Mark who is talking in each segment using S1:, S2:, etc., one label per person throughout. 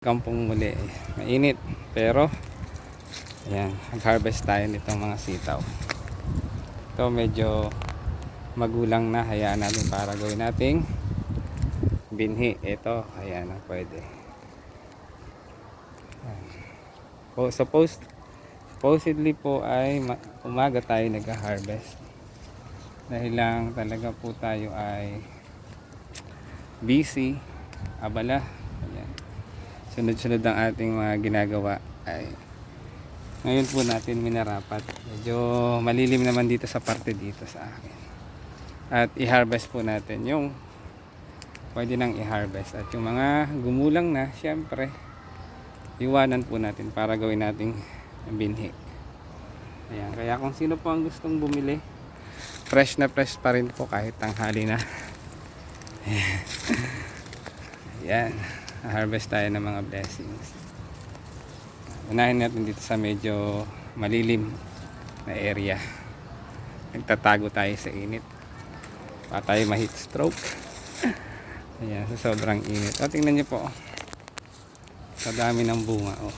S1: Kampong muli, mainit pero ayan, mag-harvest tayo nitong mga sitaw. Ito medyo magulang na, hayaan natin para gawin nating binhi. Ito, ayan, pwede. Supposedly po ay umaga tayo nag-harvest dahil lang talaga po tayo ay busy, abala. Ayan, sunod-sunod ang ating mga ginagawa. Ay ngayon po natin minarapat. Medyo malilim naman dito sa parte dito sa akin. At i-harvest po natin yung pwede nang i-harvest. At yung mga gumulang na, syempre iwanan po natin para gawin nating binhi. Ayan, kaya kung sino po ang gustong bumili, fresh na fresh pa rin po kahit tanghali na. Ayan, harvest tayo ng mga blessings. Unahin natin dito sa medyo malilim na area. Nagtatago tayo sa init para tayo ma-heat stroke. Ayan, sa sobrang init. O, tingnan nyo po, sa dami ng bunga. O,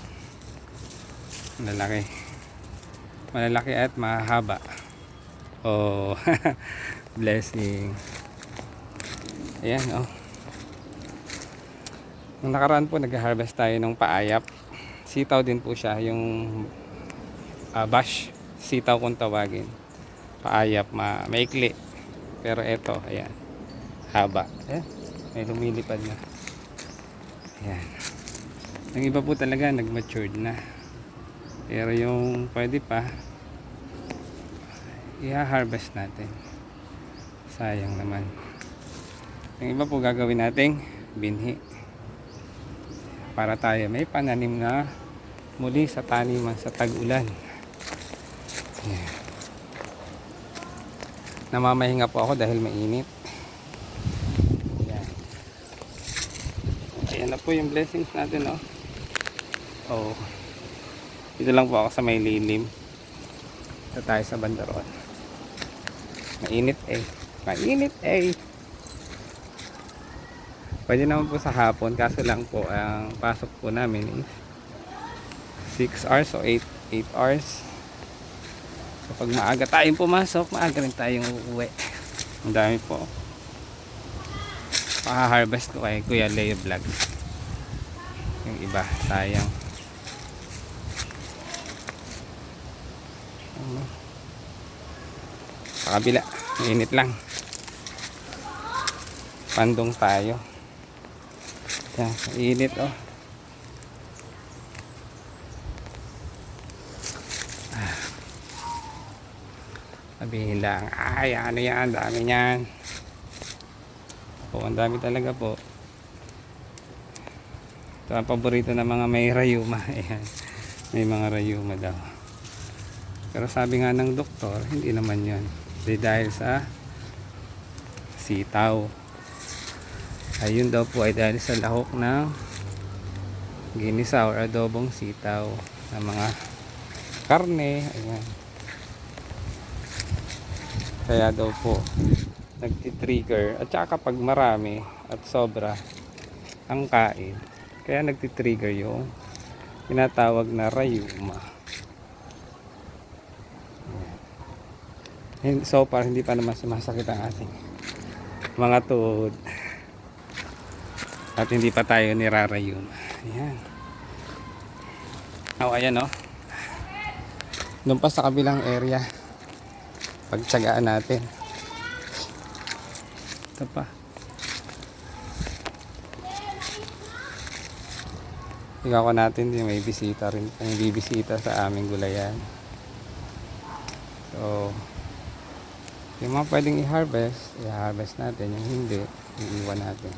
S1: malalaki at mahaba. O, blessing. Ayan, o. Nung nakaraan po nag-harvest tayo ng paayap. Sitaw din po siya, yung bash sitaw kung tawagin. Paayap, maikli. Pero ito, ayan, haba. Ayan, may lumilipad na. Ayan. Yung iba po talaga nag-matured na. Pero yung pwede pa, i-harvest natin. Sayang naman. Yung iba po gagawin nating binhi para tayo may pananim na muli sa taniman sa tag-ulan. Ayan. Namamahinga po ako dahil mainit. Ayan. Ayan na po yung blessings natin, oh. Oh. Dito lang po ako sa may lilim. Dito tayo sa bandaron. Mainit eh. Mainit eh. Pwede naman po sa hapon, kaso lang po ang pasok po namin is 6 hours o 8 hours. So pag maaga tayong pumasok, maaga rin tayong uuwi. Ang dami po. Paka-harvest ko kay Kuya Leo Vlog. Yung iba, sayang. Sa kabila, init lang. Pandong tayo. Yan, init, oh. Sabihin lang, ay ano yan, dami yan. Oh, ang dami talaga po. Ito ang paborito ng mga may rayuma. Ayan, may mga rayuma daw. Pero sabi nga ng doktor, hindi naman yun. Hindi dahil sa sitaw. Ayun daw po ay dahil sa lahok ng ginisa or adobong sitaw ng mga karne. Ayan. Kaya daw po nagtitrigger, at saka kapag marami at sobra ang kain, kaya nagtitrigger yung tinatawag na rayuma. So far hindi pa naman sumasakit ang ating mga tuhod at hindi pa tayo nirarayuma. Ayan. Oh, ayan, oh. Doon pa sa kabilang area, pagtsagaan natin. Ito pa. Tingnan ko natin, may bisita rin. May bibisita sa aming gulayan. So, yung mga pwedeng i-harvest natin. Yung hindi, iiwan natin.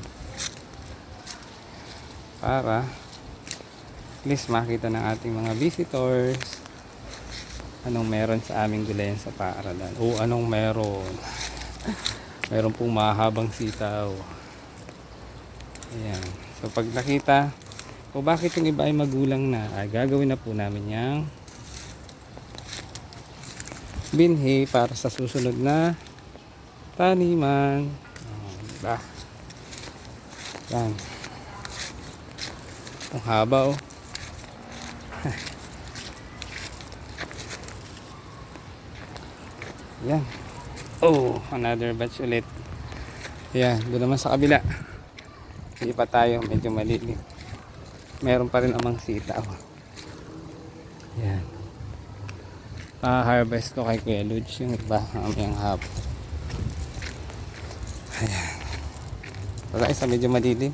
S1: Para at least makita ng ating mga visitors anong meron sa aming gulayan sa paaralan. O anong meron. Meron pong mahabang sitaw. Ayan. So pag nakita o bakit yung iba ay magulang na, ay gagawin na po namin yung binhi para sa susunod na taniman. Diba? Yan. Ang haba oh. Yan. Oh, another batch ulit. Yan, doon naman sa kabila. Hindi pa tayo, medyo malilim. Meron pa rin amang sitaw. Yan. Harvest ko kay Kuya Ludes yung iba, ang hapon. Ayan. Wala isa medyo madilim.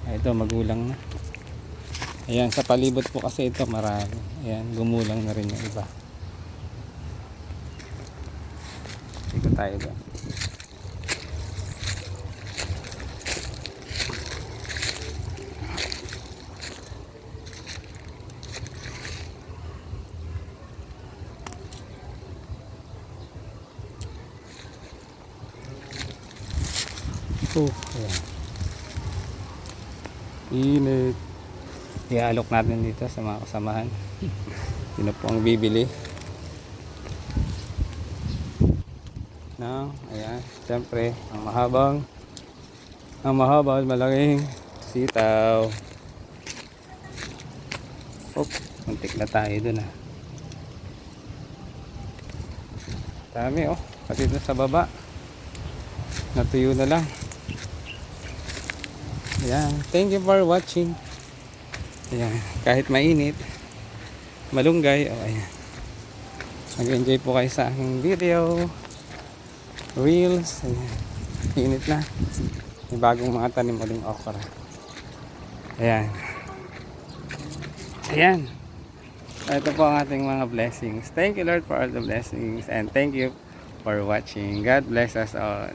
S1: Ito magulang na. Ayan, sa palibot po kasi ito marami. Ayan, gumulang na rin yung iba. Ikot tayo doon. Ayan. Init. I-alok natin dito sa mga kasamahan. Sino po ang bibili? No, ayan. Siyempre, ang mahabang malaking sitaw. Muntik na tayo dun ah. Dami oh. Pati dun sa baba. Natuyo na lang. Ayan. Thank you for watching. Ayan. Kahit mainit, malunggay. Oh, ayan. Mag-enjoy po kayo sa aking video. Reels. Ayan. Init na. May bagong mga tanim uling okra. Ayan. Ayan. Ito po ang ating mga blessings. Thank you Lord for all the blessings. And thank you for watching. God bless us all.